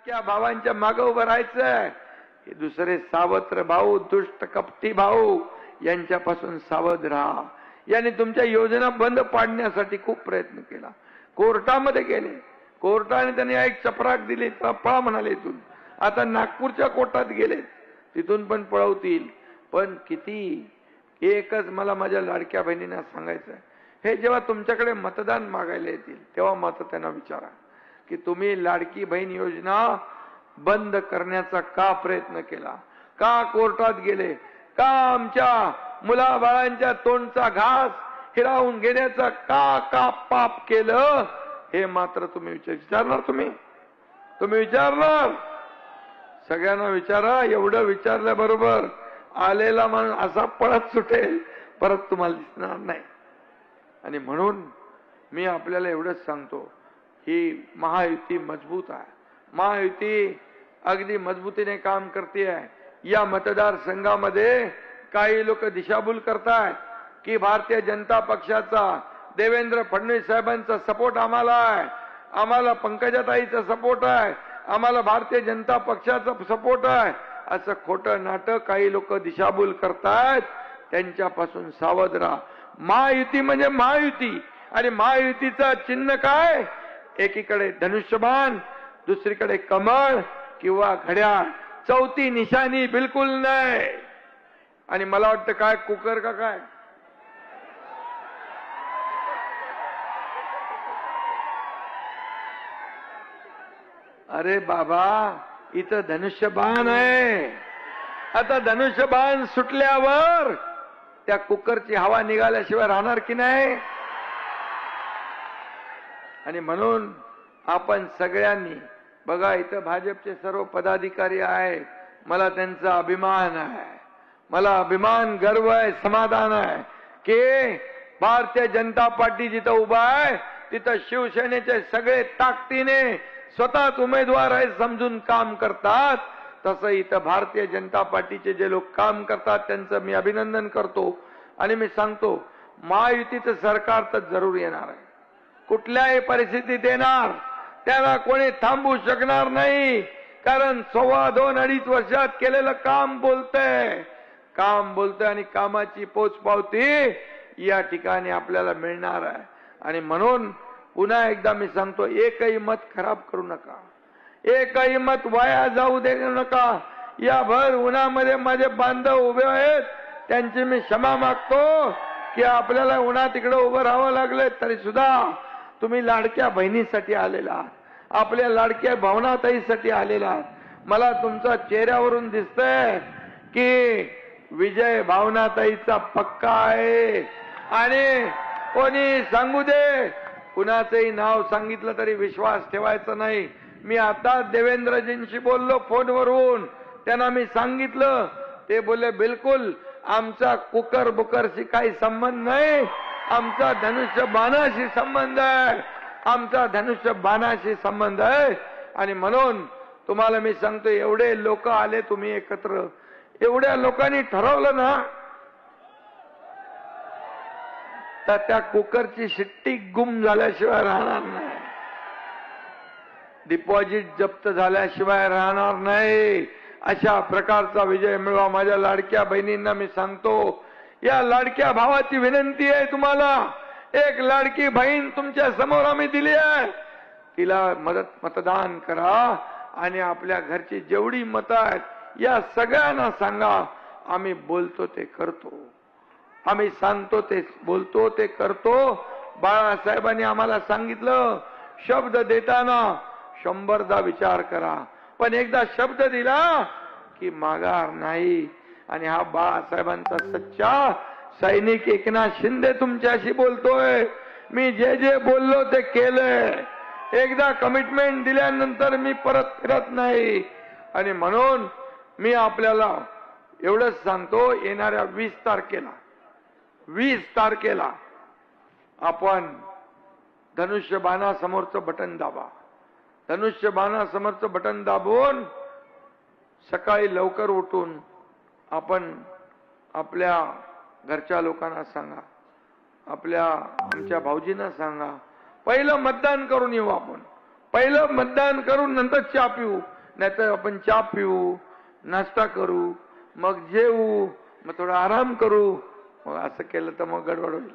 लाडक्या भावांच्या मागे उभं राहायचं. हे दुसरे सावत्र भाऊ, दुष्ट कपटी भाऊ यांच्यापासून सावध राहा. याने तुमच्या योजना बंद पाडण्यासाठी खूप प्रयत्न केला. कोर्टामध्ये गेले, कोर्टाने त्यांनी एक चपराक दिली, पळा म्हणाले इथून. आता नागपूरच्या कोर्टात गेले, तिथून पण पळवतील. पण किती, एकच मला माझ्या लाडक्या बहिणींना सांगायचं आहे, हे जेव्हा तुमच्याकडे मतदान मागायला येतील तेव्हा मत त्यांना विचारा की तुम्ही लाडकी बहीण योजना बंद करण्याचा का प्रयत्न केला, का कोर्टात गेले, का आमच्या मुलाबाळांच्या तोंडचा घास हिरावून घेण्याचा का पाप केलं, हे मात्र तुम्ही विचारणार. तुम्ही विचारणार. सगळ्यांना विचारा. एवढं विचारल्याबरोबर आलेला माणूस असा पळत सुटेल, परत तुम्हाला दिसणार नाही. आणि म्हणून मी आपल्याला एवढंच सांगतो, ही महायुती मजबूत आहे. महायुती अगदी मजबूतीने काम करते आहे. या मतदारसंघामध्ये काही लोक दिशाभूल करतायत की भारतीय जनता पक्षाचा, देवेंद्र फडणवीस साहेबांचा सपोर्ट आम्हाला आहे, आम्हाला पंकजाताईचा सपोर्ट आहे, आम्हाला भारतीय जनता पक्षाचा सपोर्ट आहे, असं खोटं नाटक काही लोक दिशाभूल करतायत. त्यांच्यापासून सावध राहा. महायुती म्हणजे महायुती, आणि महायुतीचं चिन्ह काय? एकीकडे धनुष्यबाण, दुसरीकडे कमळ किंवा घड्याळ. चौथी निशाणी बिलकुल नाही. आणि मला वाटतं काय कुकर का काय, अरे बाबा इथं धनुष्यबाण आहे. आता धनुष्यबाण सुटल्यावर त्या कुकरची हवा निघाल्याशिवाय राहणार की नाही? आणि म्हणून आपण सगळ्यांनी बघा, इथं भाजपचे सर्व पदाधिकारी आहेत. मला त्यांचा अभिमान आहे, मला अभिमान, गर्व आहे, समाधान आहे की भारतीय जनता पार्टी जिथं उभा आहे तिथं शिवसेनेचे सगळे ताकदीने स्वतःच उमेदवार आहे समजून काम करतात. तसं इथं भारतीय जनता पार्टीचे जे लोक काम करतात त्यांचं मी अभिनंदन करतो. आणि मी सांगतो, महायुतीचं सरकार तर जरूर येणार आहे, कुठल्याही परिस्थितीत येणार. त्याला कोणी थांबू शकणार नाही. कारण 2.25 वर्षात केलेलं काम बोलतंय आणि कामाची पोचपावती या ठिकाणी आपल्याला मिळणार आहे. आणि म्हणून पुन्हा एकदा मी सांगतो, एकही मत खराब करू नका, एकही मत वाया जाऊ देऊ नका. या भर उन्हामध्ये माझे बांधव उभे आहेत, त्यांची मी क्षमा मागतो की आपल्याला उन्हात तिकडे उभं राहावं लागलं, तरी सुद्धा तुम्ही लाडक्या बहिणीसाठी आलेला आहात, आपल्या लाडक्या भावनाताईसाठी आलेला आहात. मला तुमच्या चेहऱ्यावरून दिसतंय की विजय भावनाताईचा पक्का आहे. आणि कोणी सांगू दे, कुणाचंही नाव सांगितलं तरी विश्वास ठेवायचा नाही. मी आता देवेंद्रजींशी बोललो फोनवरून, त्यांना मी सांगितलं, ते बोलले बिलकुल आमचा कुकर बुकरशी काही संबंध नाही, आमचा धनुष्यबाणाशी संबंध आहे, आमचा धनुष्यबाणाशी संबंध आहे. आणि म्हणून तुम्हाला मी सांगतो, एवढे लोक आले तुम्ही एकत्र, एवढ्या लोकांनी ठरवलं ना, तर त्या कुकरची शिट्टी गुम झाल्याशिवाय राहणार नाही, डिपॉझिट जप्त झाल्याशिवाय राहणार नाही. अशा प्रकारचा विजय मिळवा. माझ्या लाडक्या बहिणींना मी सांगतो, या लाडक्या भावाची विनंती आहे तुम्हाला, एक लाडकी बहीण तुमच्या समोर आम्ही दिली आहे, तिला मतदान करा. आणि आपल्या घरची जेवढी मतं आहेत या सगळ्यांना सांगा, आम्ही बोलतो ते करतो, आम्ही सांगतो ते बोलतो ते करतो. बाळासाहेबांनी आम्हाला सांगितलं, शब्द देताना 100दा विचार करा, पण एकदा शब्द दिला की माघार नाही. आणि हा बाळासाहेबांचा सच्चा सैनिक एकनाथ शिंदे तुमच्याशी बोलतोय. मी जे जे बोललो ते केलंय. एकदा कमिटमेंट दिल्यानंतर मी परत फिरत नाही. आणि म्हणून मी आपल्याला एवढंच सांगतो, येणाऱ्या 20 तारखेला आपण धनुष्यबाणासमोरचं बटन दाबा. धनुष्यबाणासमोरचं बटन दाबून सकाळी लवकर उठून आपण आपल्या घरच्या लोकांना सांगा, आमच्या भाऊजींना सांगा, पहिलं मतदान करून येऊ आपण. पहिलं मतदान करून नंतर चहा पिऊ, नाहीतर आपण चहा पिऊ, नाश्ता करू, मग जेवू, मग थोडा आराम करू. मग असं केलं तर मग गडबड होईल.